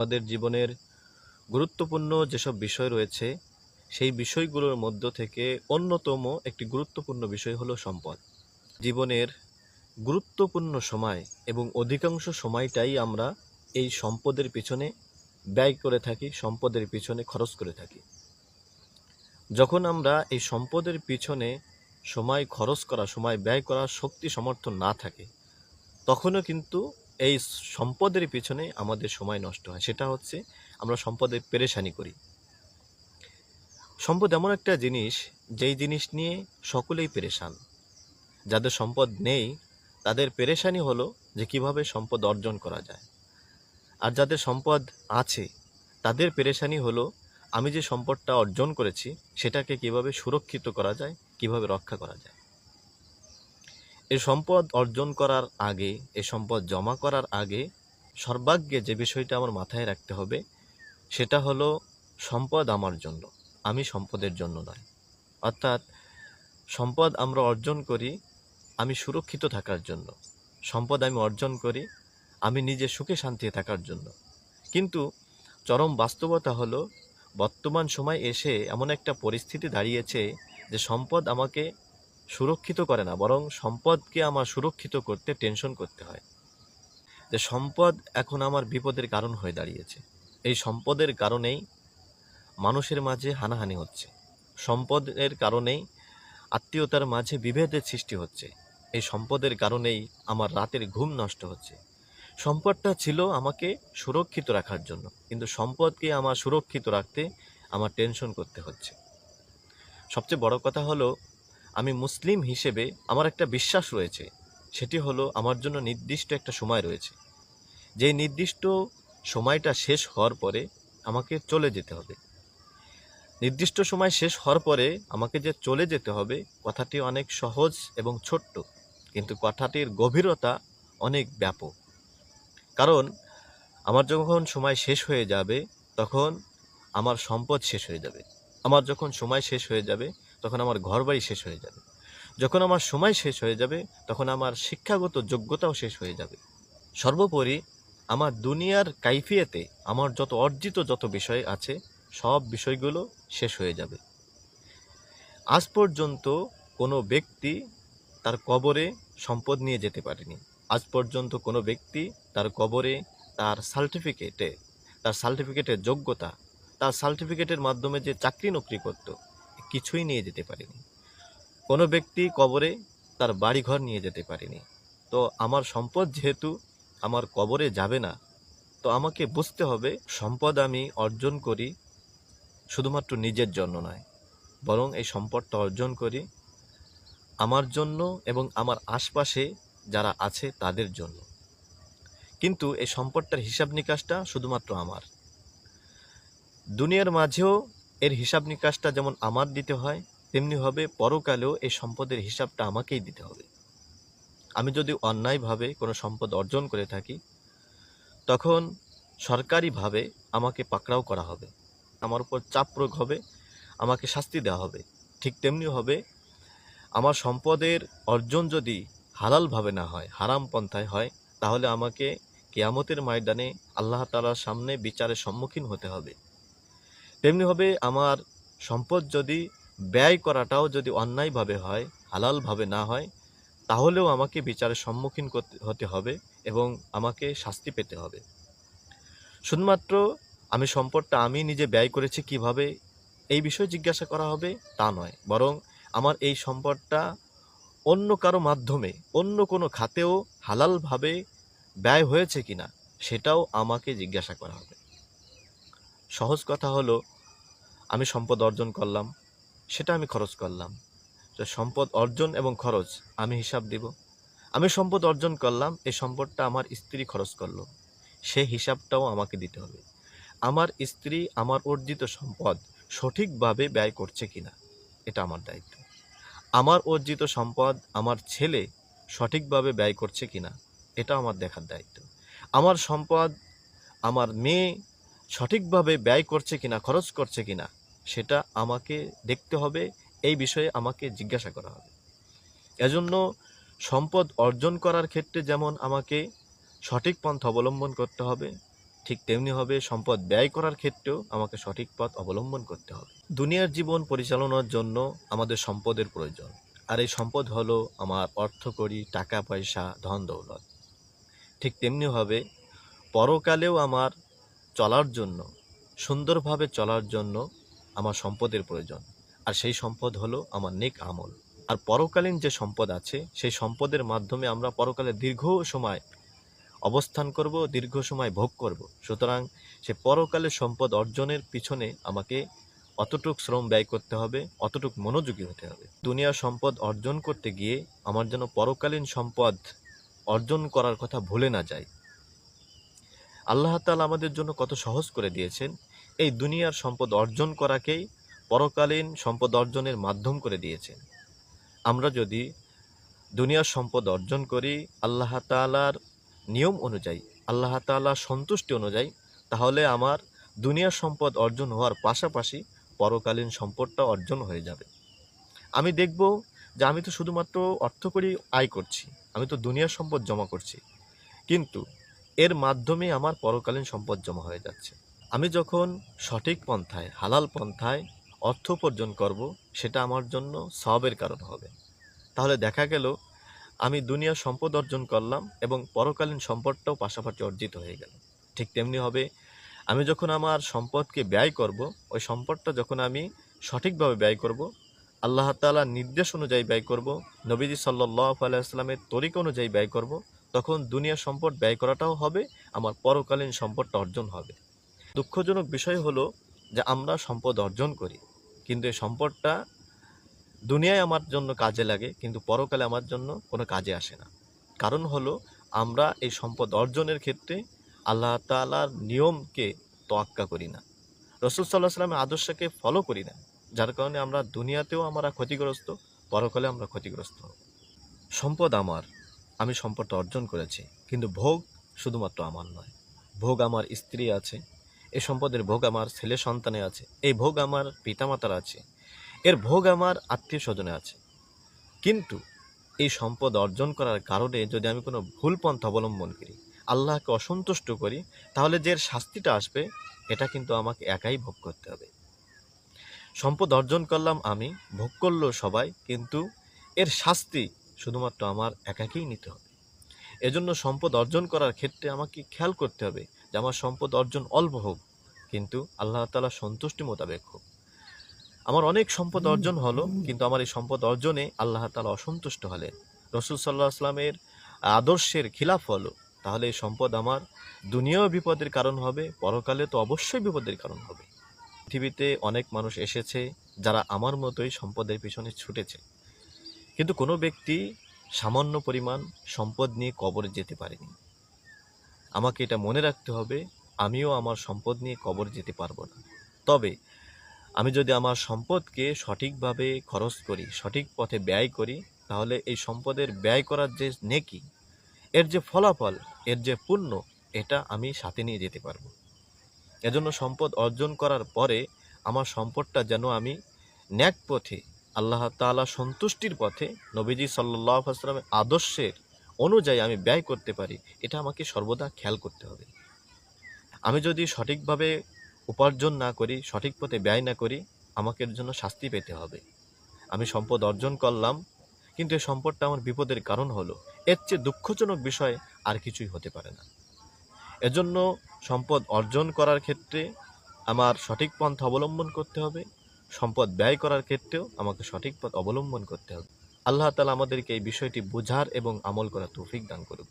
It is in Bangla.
আমাদের জীবনের গুরুত্বপূর্ণ যেসব বিষয় রয়েছে, সেই বিষয়গুলোর মধ্য থেকে অন্যতম একটি গুরুত্বপূর্ণ বিষয় হলো সম্পদ। জীবনের গুরুত্বপূর্ণ সময় এবং অধিকাংশ সময়টাই আমরা এই সম্পদের পিছনে ব্যয় করে থাকি, সম্পদের পিছনে খরচ করে থাকি। যখন আমরা এই সম্পদের পিছনে সময় খরচ করা, সময় ব্যয় করার শক্তি সমর্থন না থাকে, তখনও কিন্তু এই সম্পদের পিছনে আমাদের সময় নষ্ট হয়। সেটা হচ্ছে আমরা সম্পদের পেরেশানি করি। সম্পদ এমন একটা জিনিস, যেই জিনিস নিয়ে সকলেই পেরেশান। যাদের সম্পদ নেই তাদের পেরেশানি হলো যে কিভাবে সম্পদ অর্জন করা যায়, আর যাদের সম্পদ আছে তাদের পেরেশানি হলো আমি যে সম্পদটা অর্জন করেছি সেটাকে কিভাবে সুরক্ষিত করা যায়, কিভাবে রক্ষা করা যায়। এই সম্পদ অর্জন করার আগে, এই সম্পদ জমা করার আগে সর্বাগ্যে যে বিষয়টা আমার মাথায় রাখতে হবে সেটা হলো সম্পদ আমার জন্য, আমি সম্পদের জন্য নয়। অর্থাৎ সম্পদ আমরা অর্জন করি আমি সুরক্ষিত থাকার জন্য, সম্পদ আমি অর্জন করি আমি নিজে সুখে শান্তিতে থাকার জন্য। কিন্তু চরম বাস্তবতা হলো বর্তমান সময় এসে এমন একটা পরিস্থিতি দাঁড়িয়েছে যে সম্পদ আমাকে সুরক্ষিত করে না, বরং সম্পদকে আমার সুরক্ষিত করতে টেনশন করতে হয়। যে সম্পদ এখন আমার বিপদের কারণ হয়ে দাঁড়িয়েছে। এই সম্পদের কারণেই মানুষের মাঝে হানাহানি হচ্ছে, সম্পদের কারণেই আত্মীয়তার মাঝে বিভেদের সৃষ্টি হচ্ছে, এই সম্পদের কারণেই আমার রাতের ঘুম নষ্ট হচ্ছে। সম্পদটা ছিল আমাকে সুরক্ষিত রাখার জন্য, কিন্তু সম্পদকে আমার সুরক্ষিত রাখতে আমার টেনশন করতে হচ্ছে। সবচেয়ে বড় কথা হলো আমি মুসলিম হিসেবে আমার একটা বিশ্বাস রয়েছে, সেটি হলো আমার জন্য নির্দিষ্ট একটা সময় রয়েছে, যেই নির্দিষ্ট সময়টা শেষ হওয়ার পরে আমাকে চলে যেতে হবে। নির্দিষ্ট সময় শেষ হওয়ার পরে আমাকে যে চলে যেতে হবে, কথাটি অনেক সহজ এবং ছোট্ট, কিন্তু কথাটির গভীরতা অনেক ব্যাপক। কারণ আমার যখন সময় শেষ হয়ে যাবে তখন আমার সম্পদ শেষ হয়ে যাবে, আমার যখন সময় শেষ হয়ে যাবে তখন আমার ঘরবাড়ি শেষ হয়ে যাবে, যখন আমার সময় শেষ হয়ে যাবে তখন আমার শিক্ষাগত যোগ্যতাও শেষ হয়ে যাবে। সর্বোপরি আমার দুনিয়ার কাইফিয়েতে আমার যত বিষয় আছে সব বিষয়গুলো শেষ হয়ে যাবে। আজ পর্যন্ত কোনো ব্যক্তি তার কবরে সম্পদ নিয়ে যেতে পারেনি। আজ পর্যন্ত কোনো ব্যক্তি তার কবরে তার সার্টিফিকেটের যোগ্যতা, তার সার্টিফিকেটের মাধ্যমে যে চাকরি নকরি করত, কিছুই নিয়ে যেতে পারেনি। কোনো ব্যক্তি কবরে তার বাড়িঘর নিয়ে যেতে পারেনি। তো আমার সম্পদ যেহেতু আমার কবরে যাবে না, তো আমাকে বুঝতে হবে সম্পদ আমি অর্জন করি শুধুমাত্র নিজের জন্য নয়, বরং এই সম্পদটা অর্জন করি আমার জন্য এবং আমার আশপাশে যারা আছে তাদের জন্য। কিন্তু এই সম্পদটার হিসাব নিকাশটা শুধুমাত্র আমার। দুনিয়ার মাঝেও এর হিসাব নিকাশটা যেমন আমার দিতে হয়, তেমনিভাবে পরকালেও এই সম্পদের হিসাবটা আমাকেই দিতে হবে। আমি যদি অন্যায়ভাবে কোনো সম্পদ অর্জন করে থাকি, তখন সরকারিভাবে আমাকে পাকড়াও করা হবে, আমার উপর চাপ প্রয়োগ হবে, আমাকে শাস্তি দেওয়া হবে। ঠিক তেমনি হবে আমার সম্পদের অর্জন যদি হালালভাবে না হয়, হারাম পন্থায় হয়, তাহলে আমাকে কিয়ামতের ময়দানে আল্লাহ তাআলার সামনে বিচারের সম্মুখীন হতে হবে। তেমনিভাবে আমার সম্পদ যদি ব্যয় করাটাও যদি অন্যায়ভাবে হয়, হালালভাবে না হয়, তাহলেও আমাকে বিচারের সম্মুখীন হতে হবে এবং আমাকে শাস্তি পেতে হবে। শুধুমাত্র আমি সম্পদটা আমি নিজে ব্যয় করেছি কিভাবে এই বিষয়ে জিজ্ঞাসা করা হবে তা নয়, বরং আমার এই সম্পদটা অন্য কারো মাধ্যমে অন্য কোনো খাতেও হালালভাবে ব্যয় হয়েছে কিনা সেটাও আমাকে জিজ্ঞাসা করা হবে। সহজ কথা হলো আমি সম্পদ অর্জন করলাম, সেটা আমি খরচ করলাম, তো সম্পদ অর্জন এবং খরচ আমি হিসাব দিব। আমি সম্পদ অর্জন করলাম, এই সম্পদটা আমার স্ত্রী খরচ করলো, সেই হিসাবটাও আমাকে দিতে হবে। আমার স্ত্রী আমার অর্জিত সম্পদ সঠিকভাবে ব্যয় করছে কিনা এটা আমার দায়িত্ব। আমার অর্জিত সম্পদ আমার ছেলে সঠিকভাবে ব্যয় করছে কিনা এটা আমার দেখার দায়িত্ব। আমার সম্পদ আমার মেয়ে সঠিকভাবে ব্যয় করছে কিনা, খরচ করছে কিনা সেটা আমাকে দেখতে হবে, এই বিষয়ে আমাকে জিজ্ঞাসা করা হবে। এজন্য সম্পদ অর্জন করার ক্ষেত্রে যেমন আমাকে সঠিক পন্থা অবলম্বন করতে হবে, ঠিক তেমনি হবে সম্পদ ব্যয় করার ক্ষেত্রেও আমাকে সঠিক পথ অবলম্বন করতে হবে। দুনিয়ার জীবন পরিচালনার জন্য আমাদের সম্পদের প্রয়োজন, আর এই সম্পদ হলো আমার অর্থকড়ি, টাকা পয়সা, ধন দৌলত। ঠিক তেমনিভাবে পরকালেও আমার চলার জন্য, সুন্দরভাবে চলার জন্য আমার সম্পদের প্রয়োজন, আর সেই সম্পদ হলো আমার নেক আমল। আর পরকালীন যে সম্পদ আছে সেই সম্পদের মাধ্যমে আমরা পরকালে দীর্ঘ সময় অবস্থান করব, দীর্ঘ সময় ভোগ করব। সুতরাং সে পরকালের সম্পদ অর্জনের পিছনে আমাকে অতটুক শ্রম ব্যয় করতে হবে, অতটুক মনোযোগী হতে হবে। দুনিয়ার সম্পদ অর্জন করতে গিয়ে আমার যেন পরকালীন সম্পদ অর্জন করার কথা ভুলে না যায়। আল্লাহ তাআলা আমাদের জন্য কত সহজ করে দিয়েছেন, এই দুনিয়ার সম্পদ অর্জন করাকেই পরকালীন সম্পদ অর্জনের মাধ্যম করে দিয়েছেন। আমরা যদি দুনিয়ার সম্পদ অর্জন করি আল্লাহ তাআলার নিয়ম অনুযায়ী, আল্লাহ তাআলার সন্তুষ্টি অনুযায়ী, তাহলে আমার দুনিয়ার সম্পদ অর্জন হওয়ার পাশাপাশি পরকালীন সম্পদটা অর্জন হয়ে যাবে। আমি দেখব যে আমি তো শুধুমাত্র অর্থ করেই আয় করছি, আমি তো দুনিয়ার সম্পদ জমা করছি, কিন্তু এর মাধ্যমে আমার পরকালীন সম্পদ জমা হয়ে যাচ্ছে। আমি যখন সঠিক পন্থায়, হালাল পন্থায় অর্থ উপার্জন করব, সেটা আমার জন্য সওয়াবের কারণ হবে। তাহলে দেখা গেল আমি দুনিয়ার সম্পদ অর্জন করলাম এবং পরকালীন সম্পদটাও পাশাপাশি অর্জিত হয়ে গেল। ঠিক তেমনি হবে আমি যখন আমার সম্পদকে ব্যয় করব, ওই সম্পদটা যখন আমি সঠিকভাবে ব্যয় করব, আল্লাহ তাআলার নির্দেশ অনুযায়ী ব্যয় করব, নবীজি সাল্লাল্লাহু আলাইহি ওয়াসাল্লামের তরিকা অনুযায়ী ব্যয় করব, তখন দুনিয়ার সম্পদ ব্যয় করাটাও হবে, আমার পরকালীন সম্পদটা অর্জন হবে। দুঃখজনক বিষয় হলো যে আমরা সম্পদ অর্জন করি, কিন্তু এই সম্পদটা দুনিয়ায় আমার জন্য কাজে লাগে, কিন্তু পরকালে আমার জন্য কোনো কাজে আসে না। কারণ হলো আমরা এই সম্পদ অর্জনের ক্ষেত্রে আল্লাহ তাআলার নিয়মকে তোয়াক্কা করি না, রাসূল সাল্লাল্লাহু আলাইহি ওয়াসাল্লামের আদর্শকে ফলো করি না, যার কারণে আমরা দুনিয়াতেও আমরা ক্ষতিগ্রস্ত, পরকালে আমরা ক্ষতিগ্রস্ত হব। সম্পদ আমার, আমি সম্পদটা অর্জন করেছি, কিন্তু ভোগ শুধুমাত্র আমার নয়। ভোগ আমার স্ত্রী আছে, এই সম্পদের ভোগ আমার ছেলে সন্তানে আছে, এই ভোগ আমার পিতামাতার আছে, এর ভোগ আমার আত্মীয় স্বজনে আছে। কিন্তু এই সম্পদ অর্জন করার কারণে যদি আমি কোনো ভুল পন্থা অবলম্বন করি, আল্লাহকে অসন্তুষ্ট করি, তাহলে যে এর শাস্তিটা আসবে এটা কিন্তু আমাকে একাই ভোগ করতে হবে। সম্পদ অর্জন করলাম আমি, ভোগ করলো সবাই, কিন্তু এর শাস্তি শুধুমাত্র আমার একাকেই নিতে হবে। এজন্য সম্পদ অর্জন করার ক্ষেত্রে আমাকে খেয়াল করতে হবে যে আমার সম্পদ অর্জন অল্প হোক, কিন্তু আল্লাহ তাআলার সন্তুষ্টি মোতাবেক হোক। আমার অনেক সম্পদ অর্জন হলো, কিন্তু আমার এই সম্পদ অর্জনে আল্লাহ তাআলা অসন্তুষ্ট হলেন, রাসূল সাল্লাল্লাহু আলাইহি ওয়াসাল্লামের আদর্শের খিলাফ হলো, তাহলে এই সম্পদ আমার দুনিয়াও বিপদের কারণ হবে, পরকালে তো অবশ্যই বিপদের কারণ হবে। পৃথিবীতে অনেক মানুষ এসেছে যারা আমার মতোই সম্পদের পিছনে ছুটেছে, কিন্তু কোনো ব্যক্তি সামান্য পরিমাণ সম্পদ নিয়ে কবরে যেতে পারেনি। আমাকে এটা মনে রাখতে হবে, আমিও আমার সম্পদ নিয়ে কবরে যেতে পারবো না। তবে আমি যদি আমার সম্পদকে সঠিকভাবে খরচ করি, সঠিক পথে ব্যয় করি, তাহলে এই সম্পদের ব্যয় করার যে নেকি, এর যে ফলাফল, এর যে পুণ্য, এটা আমি সাথে নিয়ে যেতে পারবো। এজন্য সম্পদ অর্জন করার পরে আমার সম্পদটা যেন আমি ন্যাক পথে, আল্লাহ তাআলা সন্তুষ্টির পথে, নবীজি সাল্লাল্লাহু আলাইহি ওয়াসাল্লামের আদর্শের অনুযায়ী আমি ব্যয় করতে পারি, এটা আমাকে সর্বদা খেয়াল করতে হবে। আমি যদি সঠিকভাবে উপার্জন না করি, সঠিক পথে ব্যয় না করি, আমাকে এর জন্য শাস্তি পেতে হবে। আমি সম্পদ অর্জন করলাম, কিন্তু এই সম্পদটা আমার বিপদের কারণ হলো, এর চেয়ে দুঃখজনক বিষয় আর কিছুই হতে পারে না। এজন্য সম্পদ অর্জন করার ক্ষেত্রে আমার সঠিক পন্থা অবলম্বন করতে হবে, সম্পদ ব্যয় করার ক্ষেত্রেও আমাকে সঠিক পথ অবলম্বন করতে হবে। আল্লাহ তাআলা আমাদেরকে এই বিষয়টি বোঝার এবং আমল করার তৌফিক দান করুক।